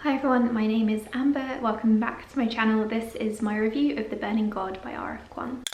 Hi everyone, my name is Amber. Welcome back to my channel. This is my review of The Burning God by R F Kuang.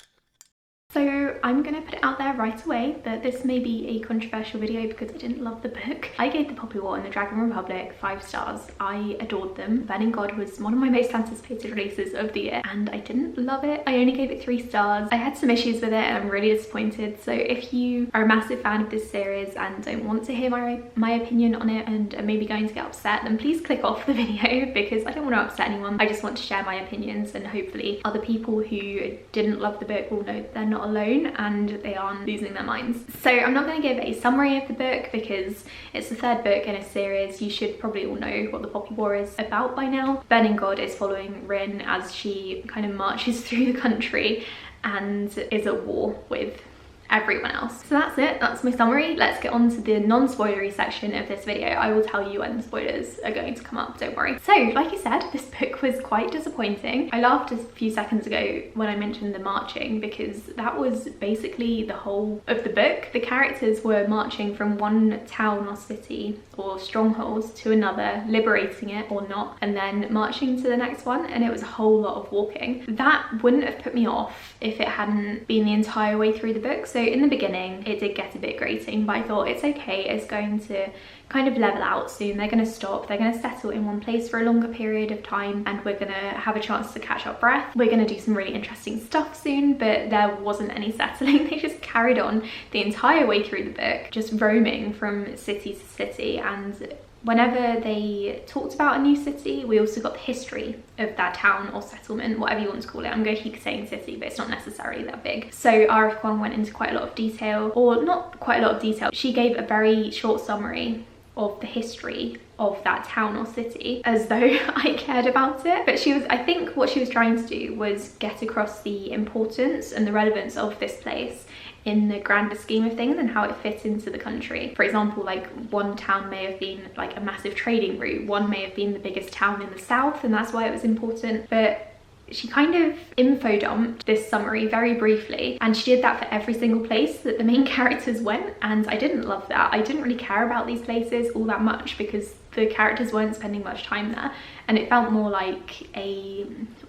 So I'm going to put it out there right away that this may be a controversial video because I didn't love the book. I gave The Poppy War and The Dragon Republic 5 stars. I adored them. Burning God was one of my most anticipated releases of the year and I didn't love it. I only gave it 3 stars. I had some issues with it and I'm really disappointed. So if you are a massive fan of this series and don't want to hear my opinion on it and are maybe going to get upset, then please click off the video because I don't want to upset anyone. I just want to share my opinions and hopefully other people who didn't love the book will know they're not alone and they aren't losing their minds. So I'm not going to give a summary of the book because it's the 3rd book in a series. You should probably all know what The Poppy War is about by now. Burning God is following Rin as she kind of marches through the country and is at war with everyone else. So that's it, that's my summary. Let's get on to the non-spoilery section of this video. I will tell you when the spoilers are going to come up, don't worry. So like I said, this book was quite disappointing. I laughed a few seconds ago when I mentioned the marching because that was basically the whole of the book. The characters were marching from one town or city or stronghold to another, liberating it or not, and then marching to the next one, and it was a whole lot of walking. That wouldn't have put me off if it hadn't been the entire way through the book. So in the beginning it did get a bit grating, but I thought it's okay, it's going to kind of level out soon. They're going to stop, they're going to settle in one place for a longer period of time and we're going to have a chance to catch our breath. We're going to do some really interesting stuff soon, but there wasn't any settling. They just carried on the entire way through the book, just roaming from city to city, and whenever they talked about a new city, we also got the history of that town or settlement, whatever you want to call it. I'm going to keep saying city, but it's not necessarily that big. So R F Kuang went into quite a lot of detail, or not quite a lot of detail. She gave a very short summary of the history of that town or city as though I cared about it. But I think what she was trying to do was get across the importance and the relevance of this place in the grander scheme of things and how it fits into the country. For example, like one town may have been like a massive trading route, one may have been the biggest town in the south and that's why it was important. But she kind of info dumped this summary very briefly, and she did that for every single place that the main characters went, and I didn't love that. I didn't really care about these places all that much because the characters weren't spending much time there, and it felt more like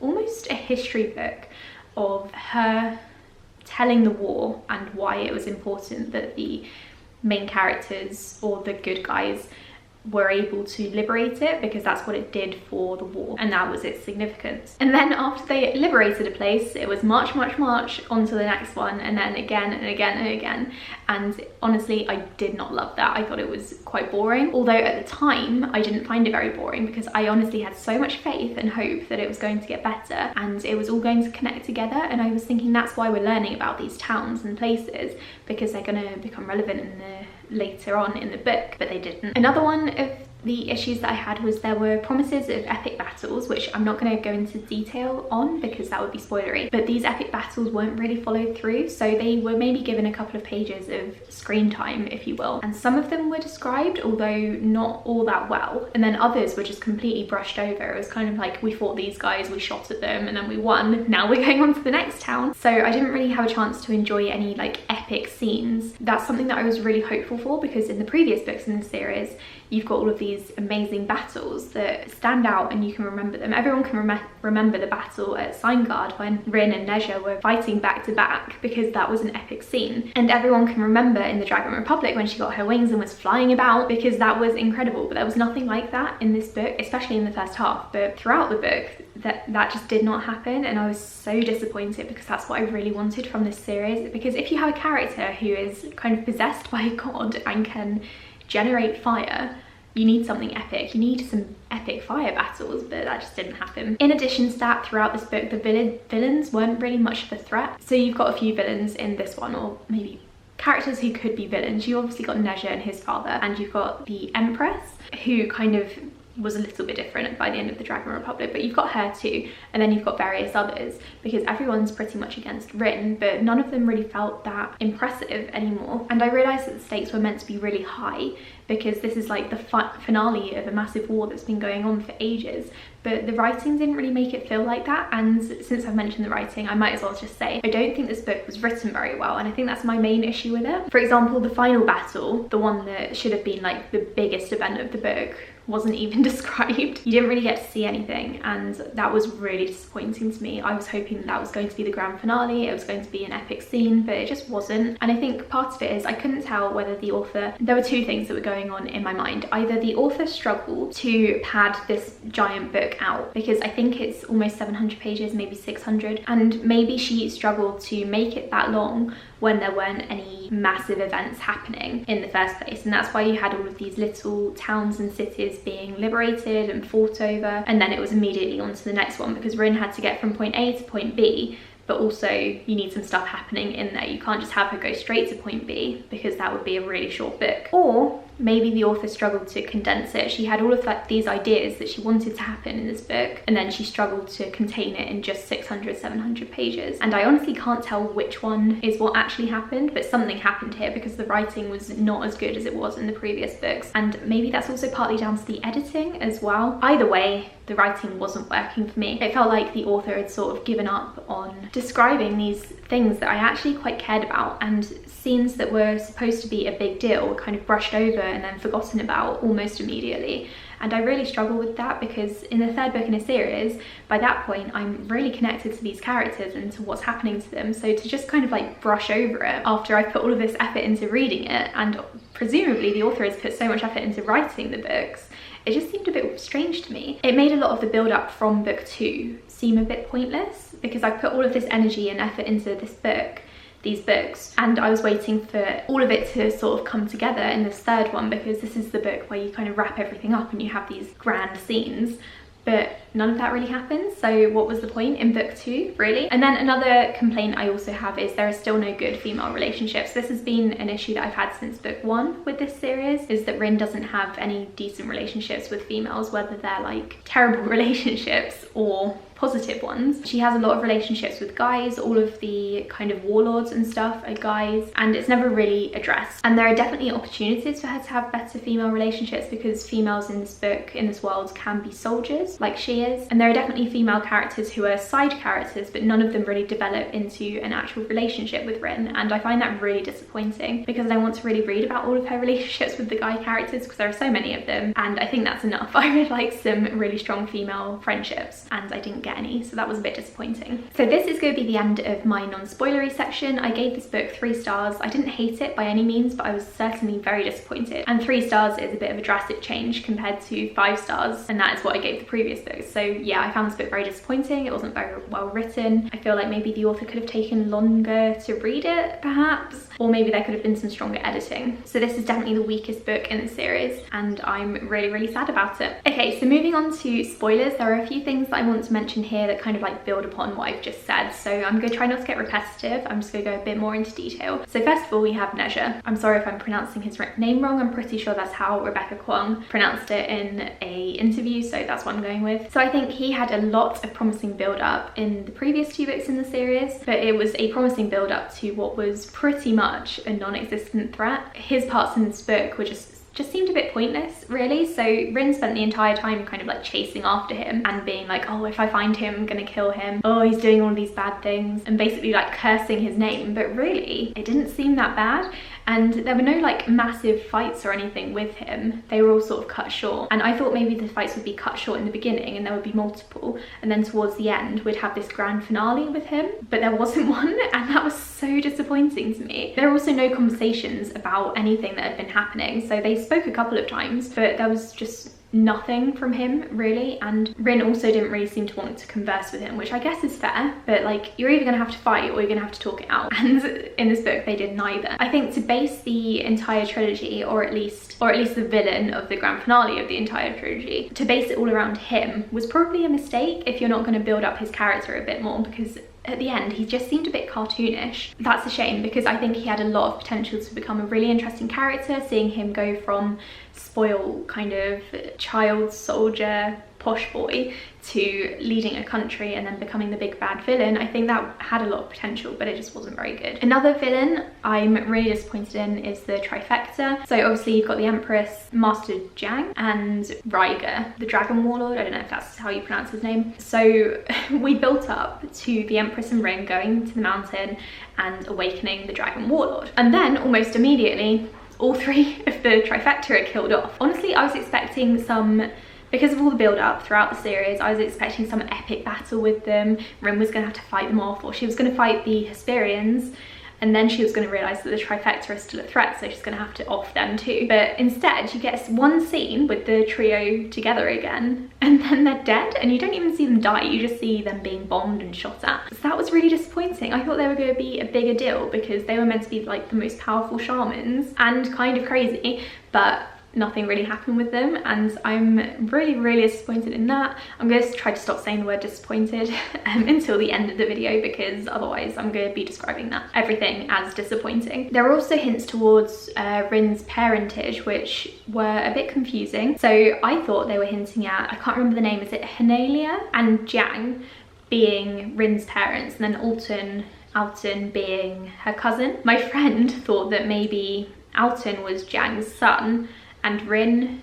almost a history book of her telling the war and why it was important that the main characters or the good guys were able to liberate it, because that's what it did for the war and that was its significance. And then after they liberated a place, it was march, march, march on to the next one, and then again and again and again. And honestly, I did not love that. I thought it was quite boring, although at the time I didn't find it very boring because I honestly had so much faith and hope that it was going to get better and it was all going to connect together. And I was thinking that's why we're learning about these towns and places, because they're going to become relevant in the later on in the book, but they didn't. Another one of the issues that I had was there were promises of epic battles, which I'm not going to go into detail on because that would be spoilery, but these epic battles weren't really followed through. So they were maybe given a couple of pages of screen time, if you will, and some of them were described, although not all that well, and then others were just completely brushed over. It was kind of like, we fought these guys, we shot at them, and then we won, now we're going on to the next town. So I didn't really have a chance to enjoy any like epic scenes. That's something that I was really hopeful for, because in the previous books in the series you've got all of these amazing battles that stand out and you can remember them. Everyone can remember the battle at Seingard when Rin and Nezha were fighting back to back, because that was an epic scene. And everyone can remember in the Dragon Republic when she got her wings and was flying about, because that was incredible. But there was nothing like that in this book, especially in the first half. But throughout the book that just did not happen, and I was so disappointed because that's what I really wanted from this series. Because if you have a character who is kind of possessed by a god and can generate fire, you need something epic. You need some epic fire battles, but that just didn't happen. In addition to that, throughout this book, the villains weren't really much of a threat. So you've got a few villains in this one, or maybe characters who could be villains. You obviously got Nezha and his father, and you've got the Empress, who kind of was a little bit different by the end of the Dragon Republic, but you've got her too, and then you've got various others, because everyone's pretty much against Rin, but none of them really felt that impressive anymore. And I realised that the stakes were meant to be really high, because this is like the finale of a massive war that's been going on for ages, but the writing didn't really make it feel like that. And since I've mentioned the writing, I might as well just say I don't think this book was written very well, and I think that's my main issue with it. For example, the final battle, the one that should have been like the biggest event of the book, wasn't even described. You didn't really get to see anything, and that was really disappointing to me. I was hoping that was going to be the grand finale, it was going to be an epic scene, but it just wasn't. And I think part of it is I couldn't tell whether the author, there were two things that were going on in my mind. Either the author struggled to pad this giant book out, because I think it's almost 700 pages, maybe 600, and maybe she struggled to make it that long when there weren't any massive events happening in the first place. And that's why you had all of these little towns and cities being liberated and fought over, and then it was immediately on to the next one, because Rin had to get from point A to point B, but also you need some stuff happening in there. You can't just have her go straight to point B, because that would be a really short book. Or maybe the author struggled to condense it. She had all of these ideas that she wanted to happen in this book, and then she struggled to contain it in just 600, 700 pages. And I honestly can't tell which one is what actually happened, but something happened here, because the writing was not as good as it was in the previous books. And maybe that's also partly down to the editing as well. Either way, the writing wasn't working for me. It felt like the author had sort of given up on describing these things that I actually quite cared about, and scenes that were supposed to be a big deal were kind of brushed over and then forgotten about almost immediately. And I really struggle with that, because in the third book in a series, by that point I'm really connected to these characters and to what's happening to them. So to just kind of like brush over it after I've put all of this effort into reading it, and presumably the author has put so much effort into writing the books, it just seemed a bit strange to me. It made a lot of the build up from book 2 seem a bit pointless, because I put all of this energy and effort into this book, these books, and I was waiting for all of it to sort of come together in this third one, because this is the book where you kind of wrap everything up and you have these grand scenes. But none of that really happens, so what was the point in book 2, really? And then another complaint I also have is there are still no good female relationships. This has been an issue that I've had since book 1 with this series, is that Rin doesn't have any decent relationships with females, whether they're like terrible relationships or positive ones. She has a lot of relationships with guys, all of the kind of warlords and stuff are guys, and it's never really addressed. And there are definitely opportunities for her to have better female relationships, because females in this book, in this world, can be soldiers like she is, and there are definitely female characters who are side characters, but none of them really develop into an actual relationship with Rin, and I find that really disappointing, because I want to really read about all of her relationships with the guy characters, because there are so many of them, and I think that's enough. I would like some really strong female friendships, and I didn't get any, so that was a bit disappointing. So this is going to be the end of my non-spoilery section. I gave this book 3 stars. I didn't hate it by any means, but I was certainly very disappointed, and 3 stars is a bit of a drastic change compared to 5 stars, and that is what I gave the previous book. So yeah, I found this book very disappointing. It wasn't very well written. I feel like maybe the author could have taken longer to read it, perhaps, or maybe there could have been some stronger editing. So this is definitely the weakest book in the series, and I'm really sad about it. Okay, so moving on to spoilers, there are a few things that I want to mention here that kind of like build upon what I've just said, so I'm going to try not to get repetitive. I'm just going to go a bit more into detail. So first of all, we have Neja. I'm sorry if I'm pronouncing his name wrong. I'm pretty sure that's how Rebecca Kuang pronounced it in a interview, so that's what I'm going with. So I think he had a lot of promising build up in the previous 2 books in the series, but it was a promising build up to what was pretty much a non-existent threat. His parts in this book were just seemed a bit pointless, really. So Rin spent the entire time kind of like chasing after him and being like, oh, if I find him, I'm gonna kill him. Oh, he's doing all these bad things, and basically like cursing his name. But really, it didn't seem that bad. And there were no like massive fights or anything with him. They were all sort of cut short. And I thought maybe the fights would be cut short in the beginning and there would be multiple. And then towards the end, we'd have this grand finale with him. But there wasn't one, and that was so disappointing to me. There were also no conversations about anything that had been happening. So they spoke a couple of times, but there was just nothing from him, really. And Rin also didn't really seem to want to converse with him, which I guess is fair, but like, you're either gonna have to fight or you're gonna have to talk it out, and in this book they did neither. I think to base the entire trilogy, or at least the villain of the grand finale of the entire trilogy, to base it all around him was probably a mistake if you're not going to build up his character a bit more, because at the end he just seemed a bit cartoonish. That's a shame, because I think he had a lot of potential to become a really interesting character, seeing him go from spoiled kind of child soldier posh boy to leading a country and then becoming the big bad villain. I think that had a lot of potential, but it just wasn't very good. Another villain I'm really disappointed in is the trifecta. So obviously you've got the Empress, Master Jiang, and Raiger, the Dragon Warlord. I don't know if that's how you pronounce his name. So we built up to the Empress and Rin going to the mountain and awakening the Dragon Warlord. And then almost immediately, all 3 of the trifecta are killed off. Honestly, I was expecting some, because of all the build up throughout the series, I was expecting some epic battle with them. Rin was going to have to fight them off, or she was going to fight the Hesperians, and then she was going to realise that the trifecta are still a threat, so she's going to have to off them too. But instead, you get one scene with the trio together again, and then they're dead, and you don't even see them die, you just see them being bombed and shot at. So that was really disappointing. I thought they were going to be a bigger deal, because they were meant to be like the most powerful shamans, and kind of crazy, but nothing really happened with them, and I'm really disappointed in that. I'm going to try to stop saying the word disappointed until the end of the video, because otherwise I'm going to be describing everything as disappointing. There were also hints towards Rin's parentage, which were a bit confusing. So I thought they were hinting at, I can't remember the name, is it Hanalia and Jiang being Rin's parents, and then Alton being her cousin. My friend thought that maybe Alton was Jiang's son and Rin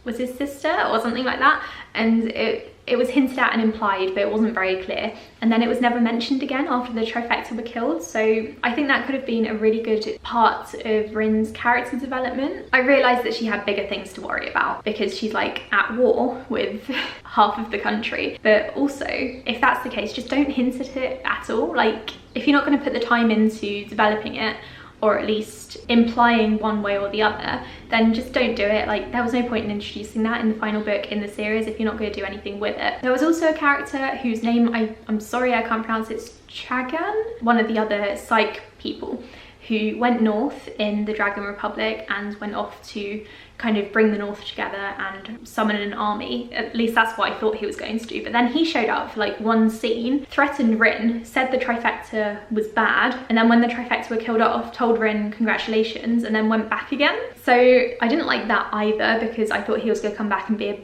was his sister or something like that, and it was hinted at and implied, but it wasn't very clear. And then it was never mentioned again after the trifecta were killed, so I think that could have been a really good part of Rin's character development. I realised that she had bigger things to worry about, because she's like at war with half of the country. But also, if that's the case, just don't hint at it at all. Like, if you're not going to put the time into developing it, or at least implying one way or the other, then just don't do it. Like, there was no point in introducing that in the final book in the series if you're not going to do anything with it. There was also a character whose name I'm sorry, I can't pronounce it. It's Chagan, one of the other psych people, who went north in the Dragon Republic and went off to kind of bring the North together and summon an army. At least that's what I thought he was going to do. But then he showed up for like one scene, threatened Rin, said the trifecta was bad, and then when the trifecta were killed off, told Rin congratulations, and then went back again. So I didn't like that either, because I thought he was going to come back and be a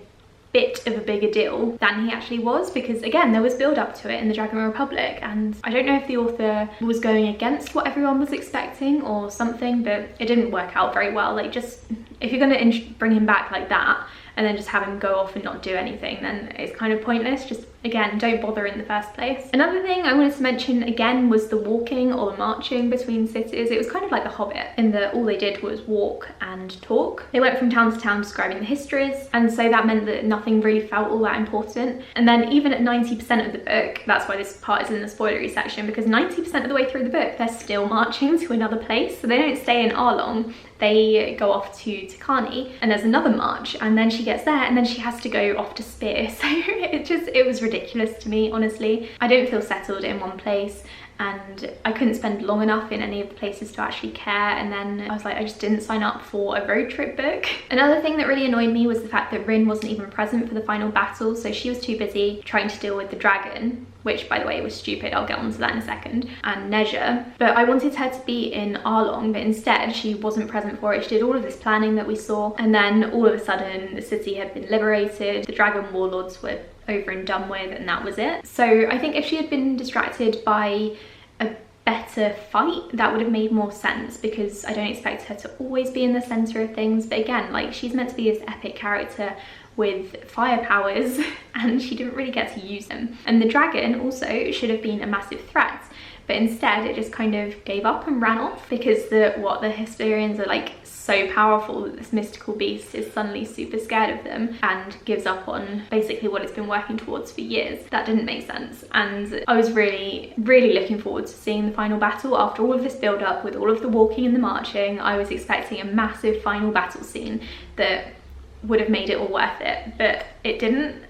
bit of a bigger deal than he actually was, because again, there was build up to it in the Dragon Republic, and I don't know if the author was going against what everyone was expecting or something, but it didn't work out very well. Like, just, if you're going to bring him back like that and then just have him go off and not do anything, then it's kind of pointless. Just, again, don't bother in the first place. Another thing I wanted to mention again was the walking or the marching between cities. It was kind of like The Hobbit, in that all they did was walk and talk. They went from town to town describing the histories, and so that meant that nothing really felt all that important. And then even at 90% of the book, that's why this part is in the spoilery section, because 90% of the way through the book, they're still marching to another place. So they don't stay in Arlong. They go off to Tikani, and there's another march, and then she gets there, and then she has to go off to Spear. So it was ridiculous to me, honestly. I don't feel settled in one place, and I couldn't spend long enough in any of the places to actually care. And then I was like, I just didn't sign up for a road trip book. Another thing that really annoyed me was the fact that Rin wasn't even present for the final battle, so she was too busy trying to deal with the dragon, which, by the way, was stupid. I'll get onto that in a second, and Nezha. But I wanted her to be in Arlong, but instead she wasn't present for it. She did all of this planning that we saw, and then all of a sudden the city had been liberated, the dragon warlords were over and done with, and that was it. So I think if she had been distracted by a better fight, that would have made more sense, because I don't expect her to always be in the center of things. But again, like, she's meant to be this epic character with fire powers, and she didn't really get to use them. And the dragon also should have been a massive threat, but instead it just kind of gave up and ran off, because the Hesperians are like so powerful that this mystical beast is suddenly super scared of them and gives up on basically what it's been working towards for years. That didn't make sense, and I was really looking forward to seeing the final battle. After all of this build up with all of the walking and the marching, I was expecting a massive final battle scene that would have made it all worth it, but it didn't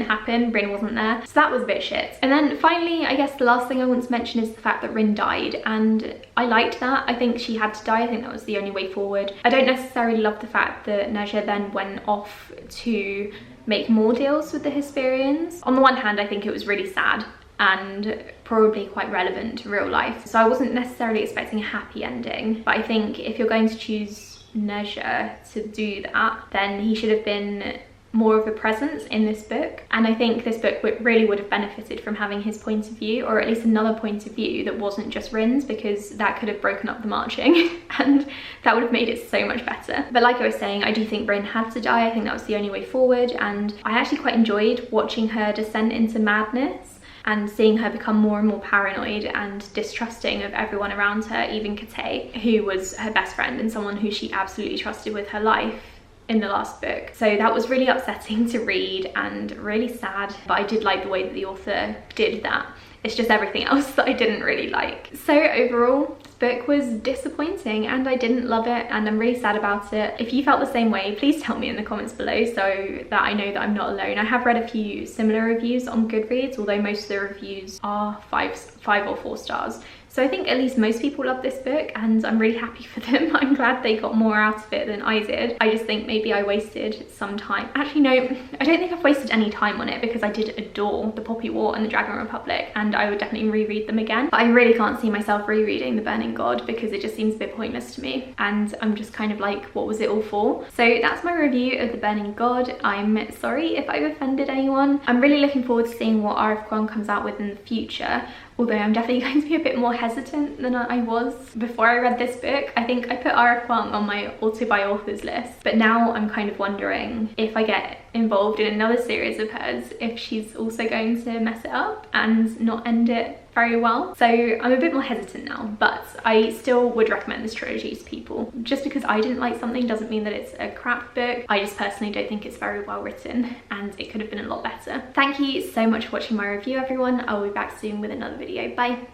happen. Rin wasn't there, so that was a bit shit. And then finally, I guess the last thing I want to mention is the fact that Rin died, and I liked that. I think she had to die. I think that was the only way forward. I don't necessarily love the fact that Nezha then went off to make more deals with the Hesperians. On the one hand, I think it was really sad and probably quite relevant to real life, so I wasn't necessarily expecting a happy ending. But I think if you're going to choose Nezha to do that, then he should have been more of a presence in this book. And I think this book really would have benefited from having his point of view, or at least another point of view that wasn't just Rin's, because that could have broken up the marching and that would have made it so much better. But like I was saying, I do think Rin had to die. I think that was the only way forward, and I actually quite enjoyed watching her descent into madness. and seeing her become more and more paranoid and distrusting of everyone around her, even Kate, who was her best friend and someone who she absolutely trusted with her life in the last book. So that was really upsetting to read and really sad, but I did like the way that the author did that. It's just everything else that I didn't really like. So overall, this book was disappointing and I didn't love it, and I'm really sad about it. If you felt the same way, please tell me in the comments below so that I know that I'm not alone. I have read a few similar reviews on Goodreads, although most of the reviews are 5 or 4 stars. So I think at least most people love this book and I'm really happy for them. I'm glad they got more out of it than I did. I just think maybe I wasted some time. Actually, no, I don't think I've wasted any time on it because I did adore The Poppy War and The Dragon Republic, and I would definitely reread them again. But I really can't see myself rereading The Burning God because it just seems a bit pointless to me. And I'm just kind of like, what was it all for? So that's my review of The Burning God. I'm sorry if I've offended anyone. I'm really looking forward to seeing what R F Kuang comes out with in the future. Although I'm definitely going to be a bit more hesitant than I was before I read this book. I think I put R F Kuang on my auto-buy authors list, but now I'm kind of wondering if I get involved in another series of hers, if she's also going to mess it up and not end it very well. So I'm a bit more hesitant now, but I still would recommend this trilogy to people. Just because I didn't like something doesn't mean that it's a crap book. I just personally don't think it's very well written and it could have been a lot better. Thank you so much for watching my review, everyone. I'll be back soon with another video. Bye.